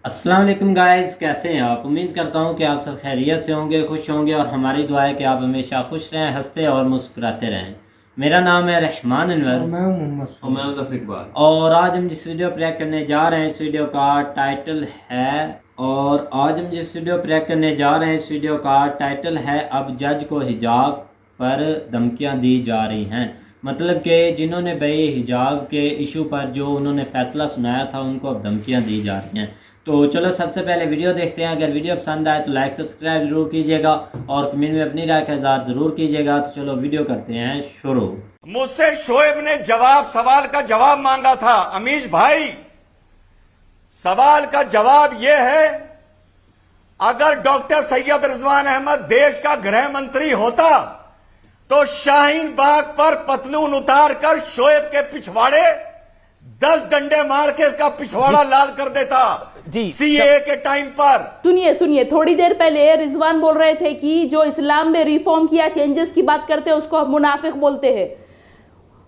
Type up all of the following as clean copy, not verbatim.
अस्सलाम वालेकुम गाइस, कैसे हैं आप। उम्मीद करता हूं कि आप सब खैरियत से होंगे, खुश होंगे और हमारी दुआ है कि आप हमेशा खुश रहें, हंसते और मुस्कुराते रहें। मेरा नाम है रहमान अनवर मैं मोहम्मद इकबाल। और आज हम जिस वीडियो प्रेक करने जा रहे हैं इस वीडियो का टाइटल है अब जज को हिजाब पर धमकियां दी जा रही हैं। मतलब कि जिन्होंने भाई हिजाब के इशू पर जो उन्होंने फैसला सुनाया था उनको अब धमकियां दी जा रही हैं। तो चलो सबसे पहले वीडियो देखते हैं। अगर वीडियो पसंद आए तो लाइक सब्सक्राइब जरूर कीजिएगा और कमेंट में अपनी राय का इज़हार जरूर कीजिएगा। तो चलो वीडियो करते हैं शुरू। मुझसे शोएब ने सवाल का जवाब मांगा था। अमीश भाई, सवाल का जवाब यह है, अगर डॉक्टर सैयद रिजवान अहमद देश का गृह मंत्री होता तो शाहीन बाग पर पतलून उतार कर शोएब के पिछवाड़े 10 डंडे मार के इसका पिछवाड़ा लाल कर देता सीए के टाइम पर। सुनिए, थोड़ी देर पहले रिजवान बोल रहे थे कि जो इस्लाम में रिफॉर्म किया, चेंजेस की बात करते हैं उसको मुनाफिक बोलते हैं।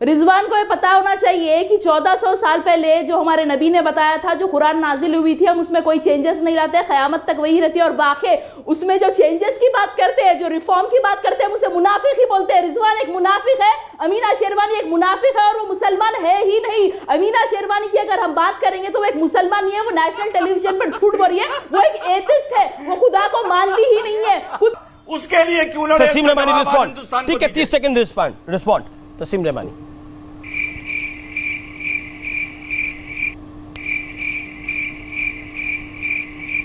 रिजवान को ये पता होना चाहिए कि 1400 साल पहले जो हमारे नबी ने बताया था, जो कुरान नाजिल हुई थी, हम उसमें कोई चेंजेस नहीं लाते, क़यामत तक वही रहती है। और वाकई उसमें जो चेंजेस की बात करते हैं, जो रिफॉर्म की बात करते हैं, उसे मुनाफिक ही बोलते हैं। रिजवान एक मुनाफिक है, अमीना शेरवानी एक मुनाफिक है और वो मुसलमान है ही नहीं। अमीना शेरवानी की अगर हम बात करेंगे तो वो एक मुसलमान नहीं है, वो नेशनल टेलीविजन पर झूठ बोल रही है, वो एक एथिस्ट है, वो खुदा को मानती ही नहीं है। उसके लिए क्यों ना तस्लीम रहमानी रिस्पॉन्ड। ठीक है, 30 सेकंड रिस्पॉन्ड तस्लीम रहमानी।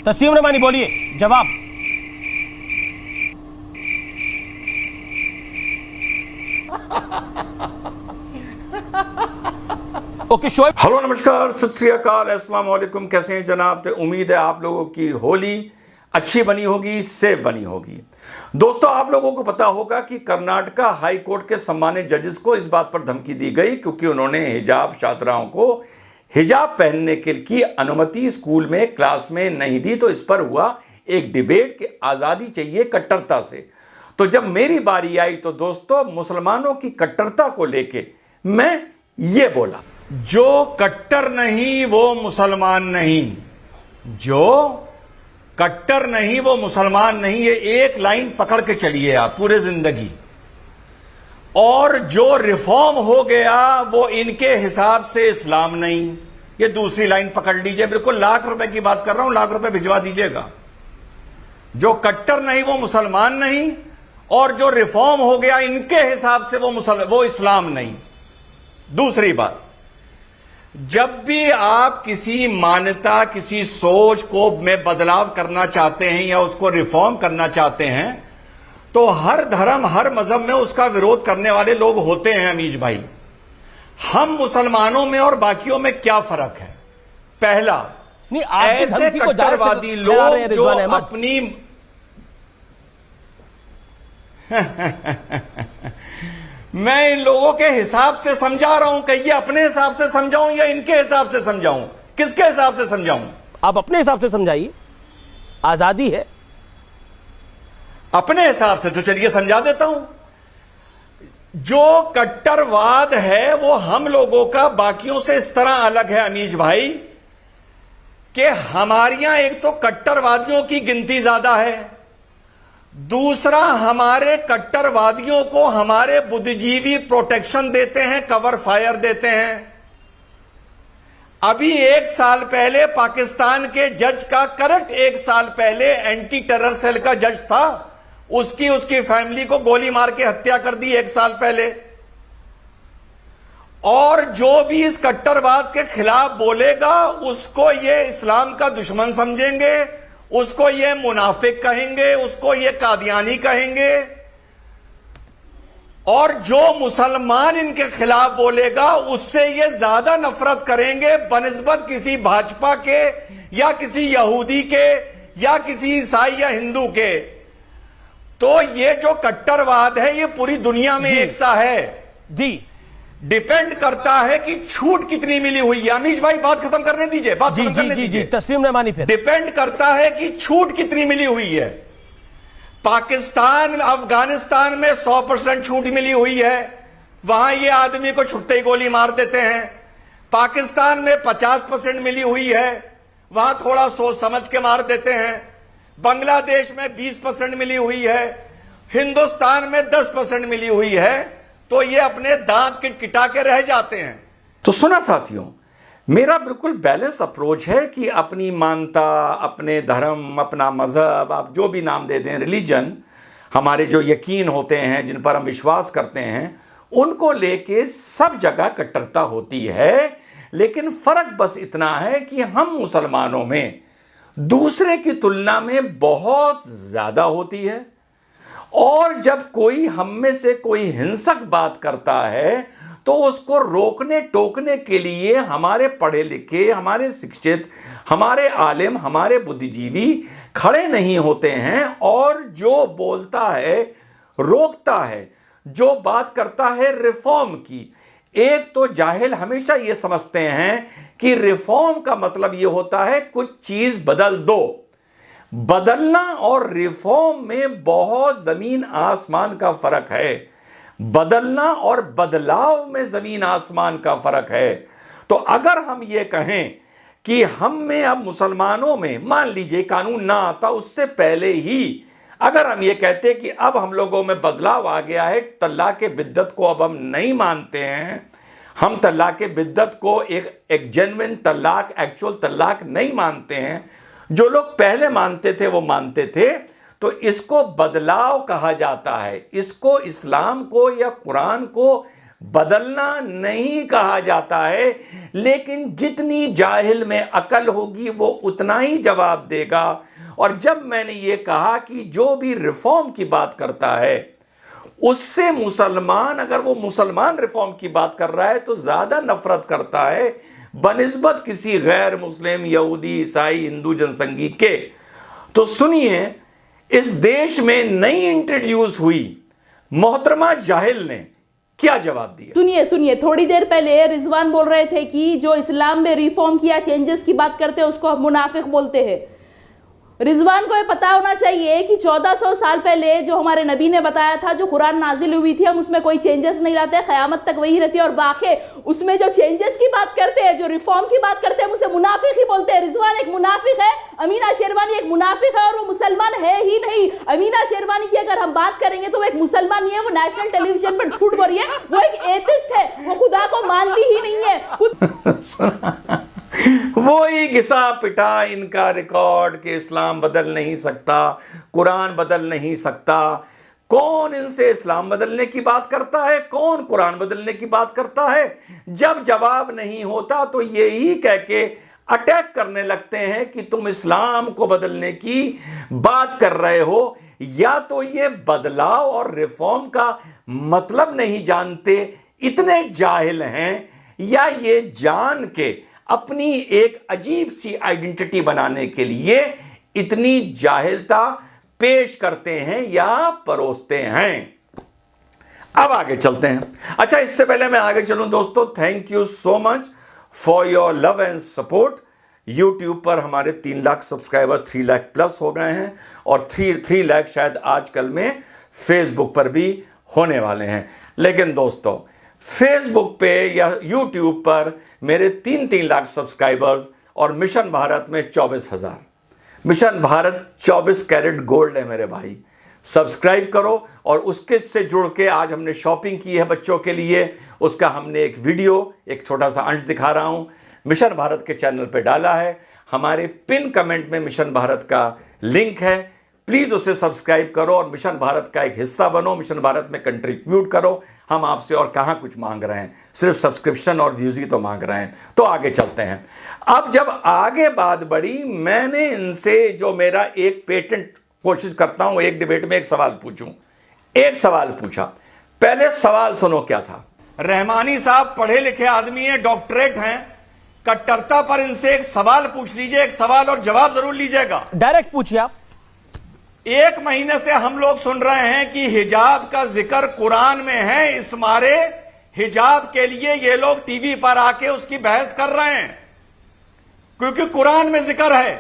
तस्लीम रहमानी बोलिए जवाब। ओके शोएब। हेलो, नमस्कार, सत श्री अकाल, अस्सलाम वालेकुम। कैसे हैं जनाब। तो उम्मीद है आप लोगों की होली अच्छी बनी होगी, सेफ बनी होगी। दोस्तों, आप लोगों को पता होगा कि कर्नाटका हाई कोर्ट के सम्मानित जजेस को इस बात पर धमकी दी गई क्योंकि उन्होंने हिजाब छात्राओं को हिजाब पहनने की अनुमति स्कूल में क्लास में नहीं दी। तो इस पर हुआ एक डिबेट कि आज़ादी चाहिए कट्टरता से। तो जब मेरी बारी आई तो दोस्तों, मुसलमानों की कट्टरता को लेके मैं ये बोला, जो कट्टर नहीं वो मुसलमान नहीं, जो कट्टर नहीं वो मुसलमान नहीं। ये एक लाइन पकड़ के चलिए आप पूरे जिंदगी। और जो रिफॉर्म हो गया वो इनके हिसाब से इस्लाम नहीं। ये दूसरी लाइन पकड़ लीजिए, बिल्कुल लाख रुपए की बात कर रहा हूं, लाख रुपए भिजवा दीजिएगा। जो कट्टर नहीं वो मुसलमान नहीं और जो रिफॉर्म हो गया इनके हिसाब से वो इस्लाम नहीं। दूसरी बात, जब भी आप किसी मान्यता, किसी सोच को में बदलाव करना चाहते हैं या उसको रिफॉर्म करना चाहते हैं तो हर धर्म, हर मजहब में उसका विरोध करने वाले लोग होते हैं। अमीश भाई, हम मुसलमानों में और बाकियों में क्या फर्क है? पहला, ऐसे कट्टरवादी लोग जो अपनी मैं इन लोगों के हिसाब से समझा रहा हूं कि ये अपने हिसाब से समझाऊं या इनके हिसाब से समझाऊं? किसके हिसाब से समझाऊं? आप अपने हिसाब से समझाइए, आजादी है। अपने हिसाब से तो चलिए समझा देता हूं। जो कट्टरवाद है वो हम लोगों का बाकियों से इस तरह अलग है अमीश भाई कि हमारे यहां एक तो कट्टरवादियों की गिनती ज्यादा है, दूसरा हमारे कट्टरवादियों को हमारे बुद्धिजीवी प्रोटेक्शन देते हैं, कवर फायर देते हैं। अभी 1 साल पहले पाकिस्तान के जज का, करेक्ट 1 साल पहले एंटी टेरर सेल का जज था, उसकी फैमिली को गोली मार के हत्या कर दी 1 साल पहले। और जो भी इस कट्टरवाद के खिलाफ बोलेगा उसको ये इस्लाम का दुश्मन समझेंगे, उसको ये मुनाफिक कहेंगे, उसको ये कादियानी कहेंगे। और जो मुसलमान इनके खिलाफ बोलेगा उससे ये ज्यादा नफरत करेंगे बनिस्बत किसी भाजपा के या किसी यहूदी के या किसी ईसाई या हिंदू के। तो ये जो कट्टरवाद है ये पूरी दुनिया में एक सा है जी। डिपेंड करता है कि छूट कितनी मिली हुई है। अमीश भाई बात खत्म करने दीजिए, बात खत्म करने दीजिए। तस्लीम रहमानी फिर। डिपेंड करता है कि छूट कितनी मिली हुई है। पाकिस्तान अफगानिस्तान में 100% छूट मिली हुई है, वहां ये आदमी को छुट्टे ही गोली मार देते हैं। पाकिस्तान में 50% मिली हुई है, वहां थोड़ा सोच समझ के मार देते हैं। बांग्लादेश में 20% मिली हुई है, हिंदुस्तान में 10% मिली हुई है, तो ये अपने दांत किटकिटा के रह जाते हैं। तो सुना साथियों, मेरा बिल्कुल बैलेंस अप्रोच है कि अपनी मानता, अपने धर्म, अपना मजहब, आप जो भी नाम दे दें, रिलीजन, हमारे जो यकीन होते हैं, जिन पर हम विश्वास करते हैं, उनको लेके सब जगह कट्टरता होती है। लेकिन फर्क बस इतना है कि हम मुसलमानों में दूसरे की तुलना में बहुत ज्यादा होती है, और जब कोई हम में से कोई हिंसक बात करता है तो उसको रोकने टोकने के लिए हमारे पढ़े लिखे, हमारे शिक्षित, हमारे आलिम, हमारे बुद्धिजीवी खड़े नहीं होते हैं, और जो बोलता है, रोकता है, जो बात करता है रिफॉर्म की। एक तो जाहिल हमेशा ये समझते हैं कि रिफॉर्म का मतलब ये होता है कुछ चीज बदल दो। बदलना और रिफॉर्म में बहुत जमीन आसमान का फर्क है। बदलना और बदलाव में जमीन आसमान का फर्क है। तो अगर हम ये कहें कि हम में, अब मुसलमानों में, मान लीजिए कानून ना आता उससे पहले ही अगर हम ये कहते कि अब हम लोगों में बदलाव आ गया है, तलाक बिद्दत को अब हम नहीं मानते हैं, हम तलाक बिद्दत को एक जेन्युइन तलाक, एक्चुअल तलाक नहीं मानते हैं, जो लोग पहले मानते थे वो मानते थे, तो इसको बदलाव कहा जाता है। इसको इस्लाम को या कुरान को बदलना नहीं कहा जाता है। लेकिन जितनी जाहिल में अकल होगी वो उतना ही जवाब देगा। और जब मैंने ये कहा कि जो भी रिफॉर्म की बात करता है उससे मुसलमान, अगर वो मुसलमान रिफॉर्म की बात कर रहा है तो ज्यादा नफरत करता है बनिस्बत किसी गैर मुस्लिम, यहूदी, ईसाई, हिंदू जनसंघी के। तो सुनिए, इस देश में नई इंट्रोड्यूस हुई मोहतरमा जाहिल ने क्या जवाब दिया। सुनिए, थोड़ी देर पहले रिजवान बोल रहे थे कि जो इस्लाम में रिफॉर्म किया, चेंजेस की बात करते हैं, उसको हम मुनाफिक बोलते हैं। रिजवान को ये पता होना चाहिए कि 1400 साल पहले जो हमारे नबी ने बताया था, जो कुरान नाजिल हुई थी, हम उसमें कोई चेंजेस नहीं लाते, क़यामत तक वही रहती है। और वाकई उसमें जो चेंजेस की बात करते हैं, जो रिफॉर्म की बात करते हैं, हम उसे मुनाफिक ही बोलते हैं। रिजवान एक मुनाफिक है, अमीना शेरवानी एक मुनाफिक है, और वो मुसलमान है ही नहीं। अमीना शेरवानी की अगर हम बात करेंगे तो वो एक मुसलमान नहीं है, वो नेशनल टेलीविजन पर झूठ बोल रही है, वो एक एथिस्ट है, वो खुदा को मानती ही नहीं है। वो ही घिसा पिटा इनका रिकॉर्ड कि इस्लाम बदल नहीं सकता, कुरान बदल नहीं सकता। कौन इनसे इस्लाम बदलने की बात करता है, कौन कुरान बदलने की बात करता है? जब जवाब नहीं होता तो यही कह के अटैक करने लगते हैं कि तुम इस्लाम को बदलने की बात कर रहे हो। या तो ये बदलाव और रिफॉर्म का मतलब नहीं जानते, इतने जाहिल हैं, या ये जान के अपनी एक अजीब सी आइडेंटिटी बनाने के लिए इतनी जाहिलता पेश करते हैं या परोसते हैं। अब आगे चलते हैं। अच्छा, इससे पहले मैं आगे चलूं दोस्तों, thank you so much for your love and support. YouTube पर हमारे 3 लाख सब्सक्राइबर 3 लाख प्लस हो गए हैं, और 3 लाख शायद आजकल में फेसबुक पर भी होने वाले हैं। लेकिन दोस्तों, फेसबुक पे या यूट्यूब पर मेरे 3 लाख सब्सक्राइबर्स, और मिशन भारत में 24,000। मिशन भारत 24 कैरेट गोल्ड है मेरे भाई। सब्सक्राइब करो, और उसके से जुड़ के आज हमने शॉपिंग की है बच्चों के लिए, उसका हमने एक वीडियो, एक छोटा सा अंश दिखा रहा हूं, मिशन भारत के चैनल पे डाला है। हमारे पिन कमेंट में मिशन भारत का लिंक है, प्लीज उसे सब्सक्राइब करो और मिशन भारत का एक हिस्सा बनो, मिशन भारत में कंट्रीब्यूट करो। हम आपसे और कहां कुछ मांग रहे हैं, सिर्फ सब्सक्रिप्शन और व्यूज ही तो मांग रहे हैं। तो आगे चलते हैं। अब जब आगे बात बढ़ी, मैंने इनसे जो मेरा एक पेटेंट कोशिश करता हूं, एक डिबेट में एक सवाल पूछूं, एक सवाल पूछा। पहले सवाल सुनो क्या था। रहमानी साहब पढ़े लिखे आदमी हैं, डॉक्टरेट हैं, कट्टरता पर इनसे एक सवाल पूछ लीजिए, एक सवाल और जवाब जरूर लीजिएगा। डायरेक्ट पूछिए आप। 1 महीने से हम लोग सुन रहे हैं कि हिजाब का जिक्र कुरान में है, इस मारे हिजाब के लिए ये लोग टीवी पर आके उसकी बहस कर रहे हैं, क्योंकि कुरान में जिक्र है।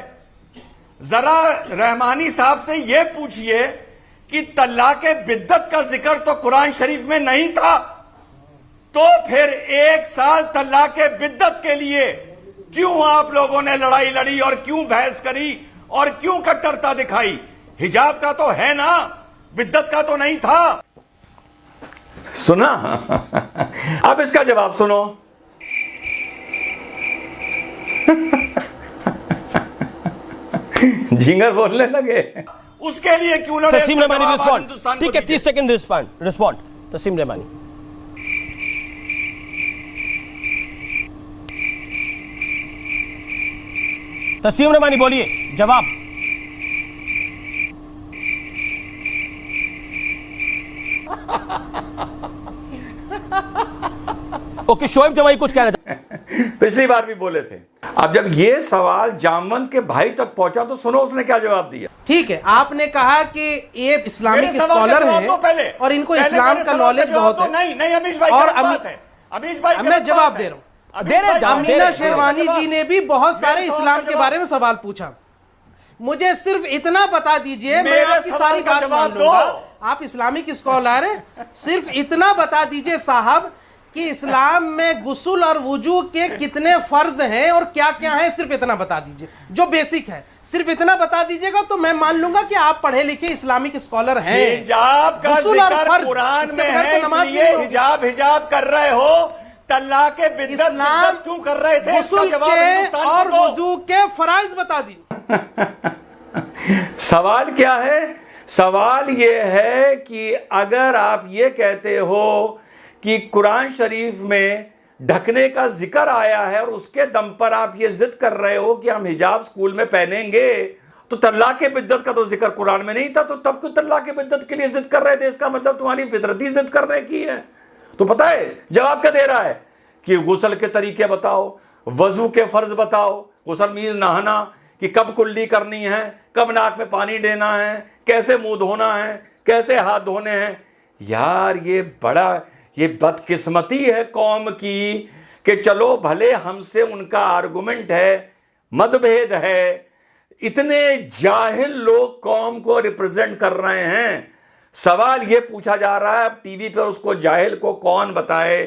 जरा रहमानी साहब से ये पूछिए कि तल्लाक़े बिद्दत का जिक्र तो कुरान शरीफ में नहीं था, तो फिर 1 साल तल्लाक़े बिद्दत के लिए क्यों आप लोगों ने लड़ाई लड़ी और क्यों बहस करी और क्यों कट्टरता दिखाई? हिजाब का तो है ना, बिद्दत का तो नहीं था। सुना? अब इसका जवाब सुनो। झिंगर बोलने लगे। उसके लिए क्यों लड़े? तस्लीम रहमानी रिस्पॉन्ड। ठीक है, 30 सेकंड रिस्पॉन्ड। तस्लीम रहमानी। तस्लीम रहमानी बोलिए जवाब। ओके, शोएब जमाई कुछ कहना चाहते। पिछली बार भी बोले थे। अब जब ये सवाल जामवंत के भाई तक पहुंचा तो सुनो उसने क्या जवाब दिया। ठीक है, आपने कहा कि ये इस्लामिक स्कॉलर हैं और इनको इस्लाम का नॉलेज बहुत है। नहीं अमीश भाई, और अमीश भाई मैं जवाब दे रहा हूं। अमीना शेरवानी जी ने भी बहुत सारे इस्लाम के बारे में सवाल पूछा। मुझे सिर्फ इतना बता दीजिए, मैं आपकी सारी बात मान लूंगा। आप इस्लामिक स्कॉलर हैं, सिर्फ इतना बता दीजिए साहब कि इस्लाम में गुस्ल और वुजू के कितने फर्ज हैं और क्या क्या हैं, सिर्फ इतना बता दीजिए जो बेसिक है। सिर्फ इतना बता दीजिएगा तो मैं मान लूंगा कि आप पढ़े लिखे इस्लामिक स्कॉलर हैं। हिजाब का जिक्र कुरान में है, इसलिए हिजाब कर रहे हो। तल्लाक़े बिद्दत क्यों कर रहे थे? गुस्ल के और वुजू के फराइज बता दी। सवाल क्या है? सवाल यह है कि अगर आप ये कहते हो कि कुरान शरीफ में ढकने का जिक्र आया है और उसके दम पर आप ये जिद कर रहे हो कि हम हिजाब स्कूल में पहनेंगे, तो तल्लाक़े बिद्दत का तो जिक्र कुरान में नहीं था, तो तब क्यों तल्लाक़े बिद्दत के लिए जिद कर रहे थे? इसका मतलब तुम्हारी फितरती जिद करने की है। तो पता है जवाब क्या दे रहा है कि गुस्ल के तरीके बताओ, वजू के फर्ज बताओ। गुस्ल मीन नहाना, कि कब कुल्ली करनी है, कब नाक में पानी देना है, कैसे मुंह धोना है, कैसे हाथ धोने हैं। यार ये बदकिस्मती है कौम की कि चलो भले हमसे उनका आर्गुमेंट है, मतभेद है, इतने जाहिल लोग कौम को रिप्रेजेंट कर रहे हैं। सवाल ये पूछा जा रहा है अब टीवी पे, उसको जाहिल को कौन बताए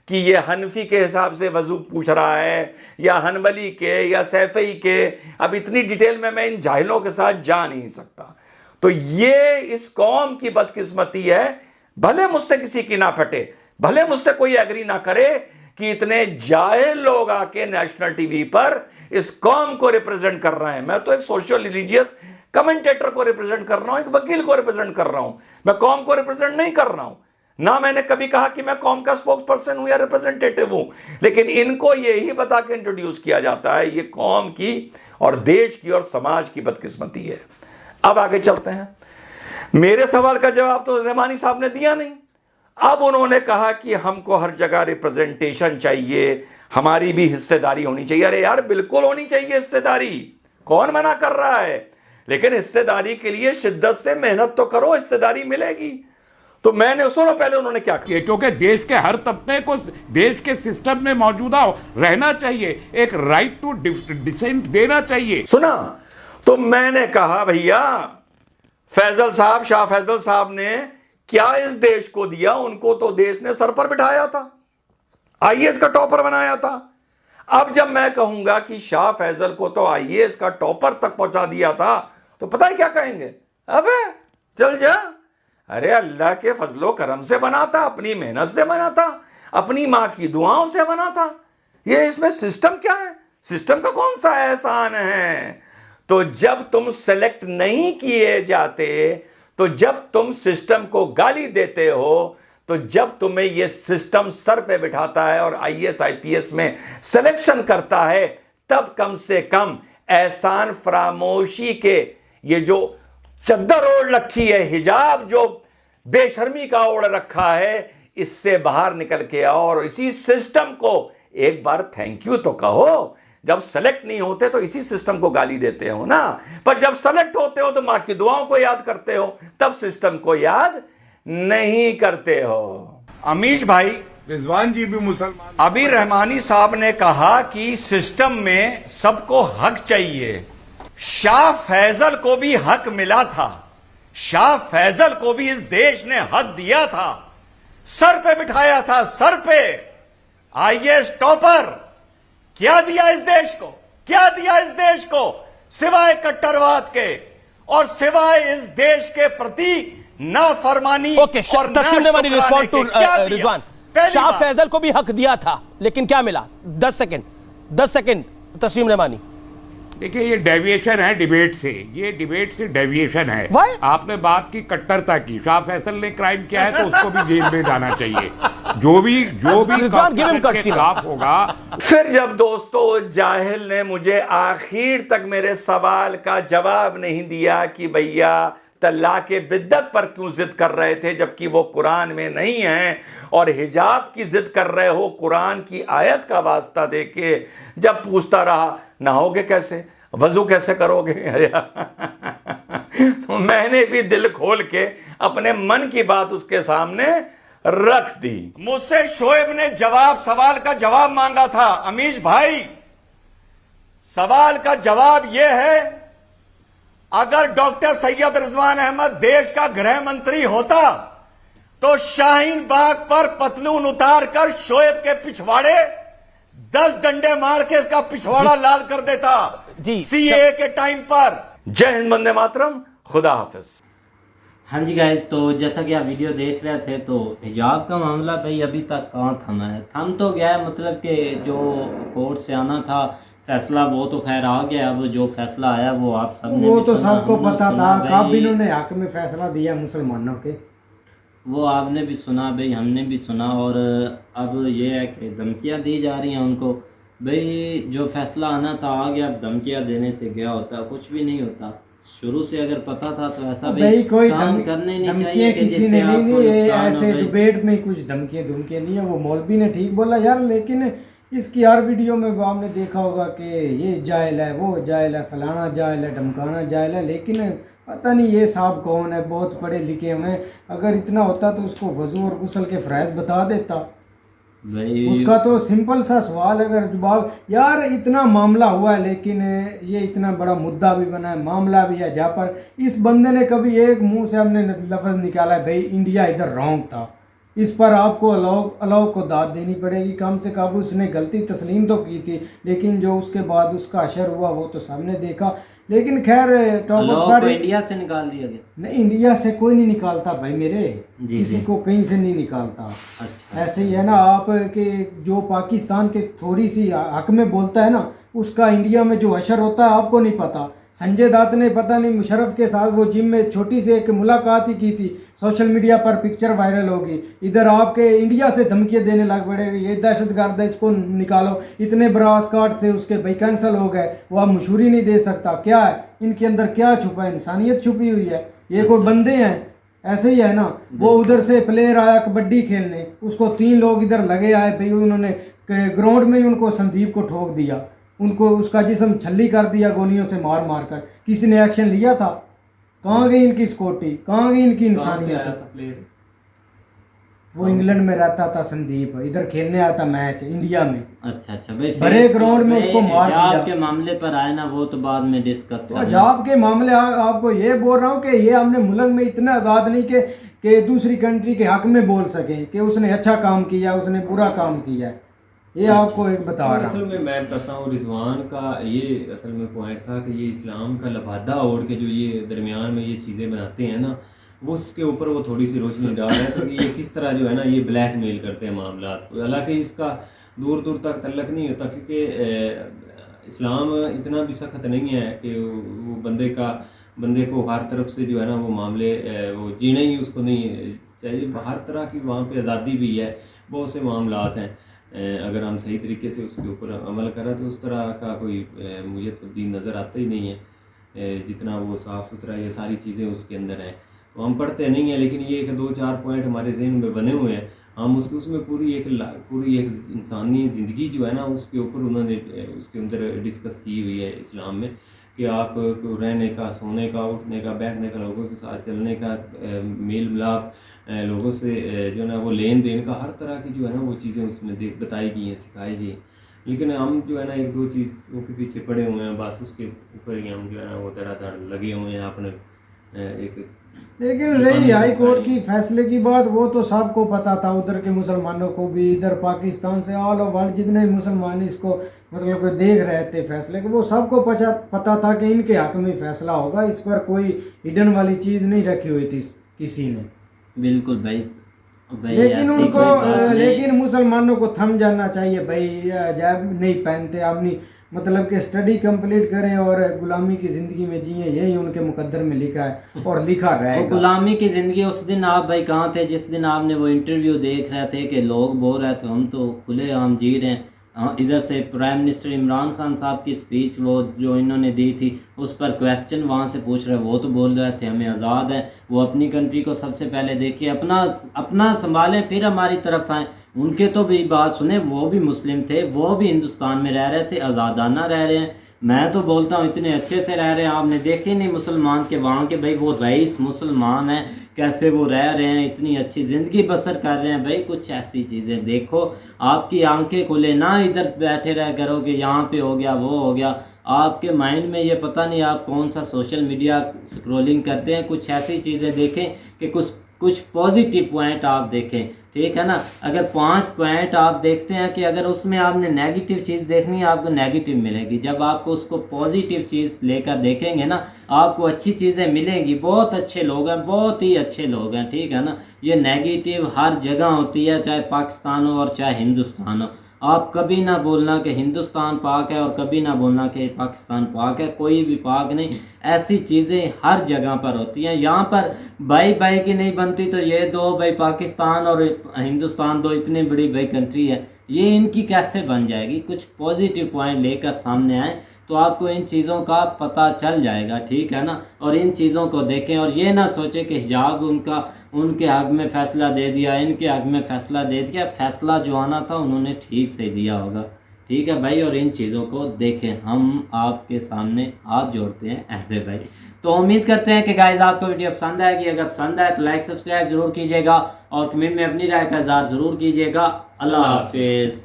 कि ये हनफी के हिसाब से वजू पूछ रहा है या हनबली के या सैफई के। अब इतनी डिटेल में मैं इन जाहिलों के साथ जा नहीं सकता। तो ये इस कौम की बदकिस्मती है। भले मुझसे किसी की ना फटे, भले मुझसे कोई एग्री ना करे कि इतने जाहिल लोग आके नेशनल टीवी पर इस कौम को रिप्रेजेंट कर रहे हैं। मैं तो एक सोशल रिलीजियस कमेंटेटर को रिप्रेजेंट कर रहा हूं, एक वकील को रिप्रेजेंट कर रहा हूं। मैं कौम को रिप्रेजेंट नहीं कर रहा हूं। ना मैंने कभी कहा कि मैं कौम का स्पोक्स पर्सन हूं या रिप्रेजेंटेटिव हूं, लेकिन इनको यही बता के इंट्रोड्यूस किया जाता है। ये कौम की और देश की और समाज की बदकिस्मती है। अब आगे चलते हैं। मेरे सवाल का जवाब तो रहमानी साहब ने दिया नहीं। अब उन्होंने कहा कि हमको हर जगह रिप्रेजेंटेशन चाहिए, हमारी भी हिस्सेदारी होनी चाहिए। अरे यार बिल्कुल होनी चाहिए हिस्सेदारी, कौन मना कर रहा है, लेकिन हिस्सेदारी के लिए शिद्दत से मेहनत तो करो, हिस्सेदारी मिलेगी। तो मैंने सुनो पहले उन्होंने क्या किया, क्योंकि देश के हर तबके को देश के सिस्टम में मौजूदा रहना चाहिए, एक राइट टू डिसेंट देना चाहिए। सुना? तो मैंने कहा भैया फैजल साहब, शाह फैजल साहब ने क्या इस देश को दिया? उनको तो देश ने सर पर बिठाया था, आईएएस का टॉपर बनाया था। अब जब मैं कहूंगा कि शाह फैजल को तो आईएएस का टॉपर तक पहुंचा दिया था, तो पता है क्या कहेंगे? अबे चल जा। अरे अल्लाह के फजलो करम से बना था, अपनी मेहनत से बना था, अपनी मां की दुआओं से बना था। ये इसमें सिस्टम क्या है? सिस्टम का कौन सा एहसान है? तो जब तुम सेलेक्ट नहीं किए जाते, तो जब तुम सिस्टम को गाली देते हो, तो जब तुम्हें यह सिस्टम सर पे बिठाता है और आईएएस आईपीएस में सिलेक्शन करता है, तब कम से कम एहसान फरामोशी के ये जो चद्दर ओढ़ रखी है, हिजाब जो बेशर्मी का ओढ़ रखा है, इससे बाहर निकल के आओ और इसी सिस्टम को एक बार थैंक यू तो कहो। जब सेलेक्ट नहीं होते तो इसी सिस्टम को गाली देते हो ना, पर जब सेलेक्ट होते हो तो मां की दुआओं को याद करते हो, तब सिस्टम को याद नहीं करते हो। अमीश भाई, रिजवान जी भी मुसलमान। अभी रहमानी साहब ने कहा कि सिस्टम में सबको हक चाहिए। शाह फैजल को भी हक मिला था, शाह फैजल को भी इस देश ने हक दिया था, सर पे बिठाया था, सर पे। आईएएस टॉपर, क्या दिया इस देश को, क्या दिया इस देश को सिवाय कट्टरवाद के और सिवाय इस देश के प्रति नाफरमानी। ओके, तस्लीम रेमानी रिस्पॉन्ड टू रिजवान। शाह फैजल को भी हक दिया था, लेकिन क्या मिला? 10 सेकंड तस्लीम रेमानी। देखिए, ये डेविएशन है डिबेट से, ये डिबेट से डेविएशन है। Why? आपने बात की कट्टरता की, शाह फैसल ने क्राइम किया है तो उसको भी जेल में जाना चाहिए। जो भी कॉन्स्टिट्यूशन के खिलाफ होगा। फिर जब दोस्तों जाहिल ने मुझे आखिर तक मेरे सवाल का जवाब नहीं दिया कि भैया तलाक बिद्दत पर क्यों जिद कर रहे थे जबकि वो कुरान में नहीं है, और हिजाब की जिद कर रहे हो कुरान की आयत का वास्ता देके, जब पूछता रहा नहाओगे कैसे, वजू कैसे करोगे, तो मैंने भी दिल खोल के अपने मन की बात उसके सामने रख दी। मुझसे शोएब ने सवाल का जवाब मांगा था। अमीश भाई, सवाल का जवाब यह है, अगर डॉक्टर सैयद रिजवान अहमद देश का गृह मंत्री होता तो शाहीन बाग पर पतलून उतार कर शोएब के पिछवाड़े 10 डंडे मार के इसका पिछवाड़ा लाल कर देता सीए के टाइम पर। जय हिंद, वंदे मातरम, खुदा हाफिज। हाँ जी गाइस, तो जैसा कि आप वीडियो देख रहे थे तो हिजाब का मामला भाई अभी तक कहाँ थमा है, थम तो गया है, मतलब कि जो कोर्ट से आना था फैसला वो तो खैर आ गया। अब जो फैसला आया वो आप सब ने, वो तो सबको पता था, कब इन्होंने हक में फैसला दिया मुसलमानों के, वो आपने भी सुना भाई, हमने भी सुना। और अब ये है कि धमकियां दी जा रही हैं उनको, भाई जो फैसला आना था आ गया, अब धमकियां देने से गया होता, कुछ भी नहीं होता। शुरू से अगर पता था तो ऐसा भाई कोई काम करने नहीं चाहिए कि किसी ने नहीं ऐसे डिबेट में कुछ धमकियां नहीं है। वो मौलवी ने ठीक बोला यार, लेकिन इसकी हर वीडियो में आपने देखा होगा कि ये जायल है, वो जायल है, फलाना जायल है, धमकाना जायल है, लेकिन पता नहीं ये साहब कौन है, बहुत पढ़े लिखे हुए। अगर इतना होता तो उसको वजू और गुस्ल के फ़राइज़ बता देता। उसका तो सिंपल सा सवाल अगर जवाब, यार इतना मामला हुआ है, लेकिन ये इतना बड़ा मुद्दा भी बना है, मामला भी है, जहाँ पर इस बंदे ने कभी एक मुंह से हमने लफ्ज़ निकाला है भाई इंडिया इधर रॉन्ग था, इस पर आपको अलाउ को दाद देनी पड़ेगी। कम से कम उसने गलती तस्लीम तो की थी, लेकिन जो उसके बाद उसका असर हुआ वो तो सबने देखा। लेकिन खैर टॉप इंडिया से निकाल दिया गया। नहीं, इंडिया से कोई नहीं निकालता भाई मेरे, किसी को कहीं से नहीं निकालता। अच्छा, ऐसे ही है ना, आप के जो पाकिस्तान के थोड़ी सी हक में बोलता है ना, उसका इंडिया में जो असर होता है आपको नहीं पता। संजय दत्त ने पता नहीं मुशर्रफ के साथ वो जिम में छोटी से एक मुलाकात ही की थी, सोशल मीडिया पर पिक्चर वायरल होगी, इधर आपके इंडिया से धमकियाँ देने लग पड़े, ये दहशतगर्द है, इसको निकालो। इतने बरास कार्ड थे उसके, भाई कैंसिल हो गए, वो आप मशहूरी नहीं दे सकता। क्या है इनके अंदर, क्या छुपा है? इंसानियत छुपी हुई है, ये कोई बंदे हैं? ऐसे ही है ना, वो उधर से प्लेयर आया कबड्डी खेलने, उसको 3 लोग इधर लगे आए, भाई उन्होंने ग्राउंड में ही उनको संदीप को ठोक दिया, उनको उसका जिस्म छल्ली कर दिया गोलियों से मार मार कर। किसी ने एक्शन लिया था? कहाँ गई इनकी सिक्योरिटी, कहाँ गई इनकी इंसानियत? वो इंग्लैंड में रहता था संदीप, इधर खेलने आया था मैच इंडिया में। अच्छा भाई, बड़े ग्राउंड में उसको मार दिया। हिजाब के मामले पर आए ना, वो तो बाद में डिस्कस करेंगे। हिजाब के मामले आपको ये बोल रहा हूँ कि ये हमने मुल्क में इतना आज़ाद नहीं कि दूसरी कंट्री के हक में बोल सकें कि उसने अच्छा काम किया, उसने बुरा काम किया है। ये आपको एक बता रहा हूँ। असल में मैं बताता हूँ, रिजवान का ये असल में पॉइंट था कि ये इस्लाम का लबादा ओढ़ के जो ये दरमियान में ये चीज़ें बनाते हैं ना, वो उसके ऊपर वो थोड़ी सी रोशनी डाल रहे हैं तो ये किस तरह जो है ना ये ब्लैक मेल करते हैं मामला। हालांकि इसका दूर दूर तक तल्लक नहीं होता, क्योंकि इस्लाम इतना भी सख्त नहीं है कि वो बंदे को हर तरफ से जो है ना वो मामले वो जीना ही उसको नहीं चाहिए। हर तरह की वहाँ पे आज़ादी भी है, बहुत से मामलात हैं, अगर हम सही तरीके से उसके ऊपर अमल करें तो उस तरह का कोई मुझे तो दीन नज़र आता ही नहीं है। जितना वो साफ़ सुथरा ये सारी चीज़ें उसके अंदर हैं वो हम पढ़ते नहीं हैं, लेकिन ये 2-4 पॉइंट हमारे जहन में बने हुए हैं, हम उसमें पूरी एक इंसानी ज़िंदगी जो है ना उसके ऊपर उन्होंने उसके अंदर डिस्कस की हुई है इस्लाम में, कि आप रहने का, सोने का, उठने का, बैठने का, लोगों के साथ चलने का, मेल मिलाप, लोगों से जो है वो लेन देन का, हर तरह की जो है ना वो चीज़ें उसमें बताई गई हैं, सिखाई गई। लेकिन हम जो है ना 1-2 चीज़ों के पीछे पड़े हुए हैं, बस उसके ऊपर ही हम जो है ना वो धड़ाधड़ लगे हुए हैं, अपने एक लेकिन रही हाई कोर्ट की फैसले की बात, वो तो सबको पता था, उधर के मुसलमानों को भी, इधर पाकिस्तान से ऑल ओवर वर्ल्ड जितने मुसलमान इसको मतलब कि देख रहे थे फैसले को, वो सबको पता था कि इनके हक में फैसला होगा। इस पर कोई हिडन वाली चीज़ नहीं रखी हुई थी किसी ने। बिल्कुल भाई, लेकिन उनको लेकिन मुसलमानों को थम जाना चाहिए भाई, जब नहीं पहनते अपनी मतलब कि स्टडी कंप्लीट करें और गुलामी की ज़िंदगी में जिए, यही उनके मुकद्दर में लिखा है और लिखा रहेगा। गुलामी की ज़िंदगी, उस दिन आप भाई कहाँ थे जिस दिन आपने वो इंटरव्यू देख रहे थे कि लोग बोल रहे थे हम तो खुले आम जी रहे हैं। इधर से प्राइम मिनिस्टर इमरान खान साहब की स्पीच वो जो इन्होंने दी थी, उस पर क्वेश्चन वहाँ से पूछ रहे, वो तो बोल रहे थे हमें आज़ाद है, वो अपनी कंट्री को सबसे पहले देखिए, अपना संभालें फिर हमारी तरफ आएँ। उनके तो भी बात सुने, वो भी मुस्लिम थे, वो भी हिंदुस्तान में रह रहे थे, आज़ादाना रह रहे हैं। मैं तो बोलता हूँ इतने अच्छे से रह रहे हैं, आपने देखे नहीं मुसलमान के वहाँ के भाई, वो रईस मुसलमान हैं, कैसे वो रह रहे हैं, इतनी अच्छी ज़िंदगी बसर कर रहे हैं भाई। कुछ ऐसी चीज़ें देखो, आपकी आंखें खुले ना, इधर बैठे रह करो कि यहाँ पे हो गया वो हो गया। आपके माइंड में ये पता नहीं आप कौन सा सोशल मीडिया स्क्रॉलिंग करते हैं, कुछ ऐसी चीज़ें देखें कि कुछ पॉजिटिव पॉइंट आप देखें, ठीक है ना। अगर 5 पॉइंट आप देखते हैं कि अगर उसमें आपने नेगेटिव चीज़ देखनी है, आपको नेगेटिव मिलेगी। जब आपको उसको पॉजिटिव चीज़ लेकर देखेंगे ना, आपको अच्छी चीज़ें मिलेंगी। बहुत अच्छे लोग हैं, बहुत ही अच्छे लोग हैं, ठीक है ना। ये नेगेटिव हर जगह होती है, चाहे पाकिस्तान हो और चाहे हिंदुस्तान हो। आप कभी ना बोलना कि हिंदुस्तान पाक है और कभी ना बोलना कि पाकिस्तान पाक है, कोई भी पाक नहीं। ऐसी चीज़ें हर जगह पर होती हैं। यहाँ पर भाई भाई की नहीं बनती तो ये दो भाई, पाकिस्तान और हिंदुस्तान दो इतनी बड़ी भाई कंट्री है, ये इनकी कैसे बन जाएगी। कुछ पॉजिटिव पॉइंट लेकर सामने आए तो आपको इन चीज़ों का पता चल जाएगा, ठीक है ना। और इन चीज़ों को देखें और ये ना सोचें कि हिजाब उनके हक में फ़ैसला दे दिया, इनके हक में फ़ैसला दे दिया। फ़ैसला जो आना था उन्होंने ठीक से दिया होगा, ठीक है भाई। और इन चीज़ों को देखें, हम आपके सामने हाथ जोड़ते हैं ऐसे भाई। तो उम्मीद करते हैं कि गाइस आपको वीडियो पसंद आएगी। अगर पसंद आए तो लाइक सब्सक्राइब ज़रूर कीजिएगा और कमेंट में अपनी राय का इज़हार ज़रूर कीजिएगा। अल्लाह हाफिज़।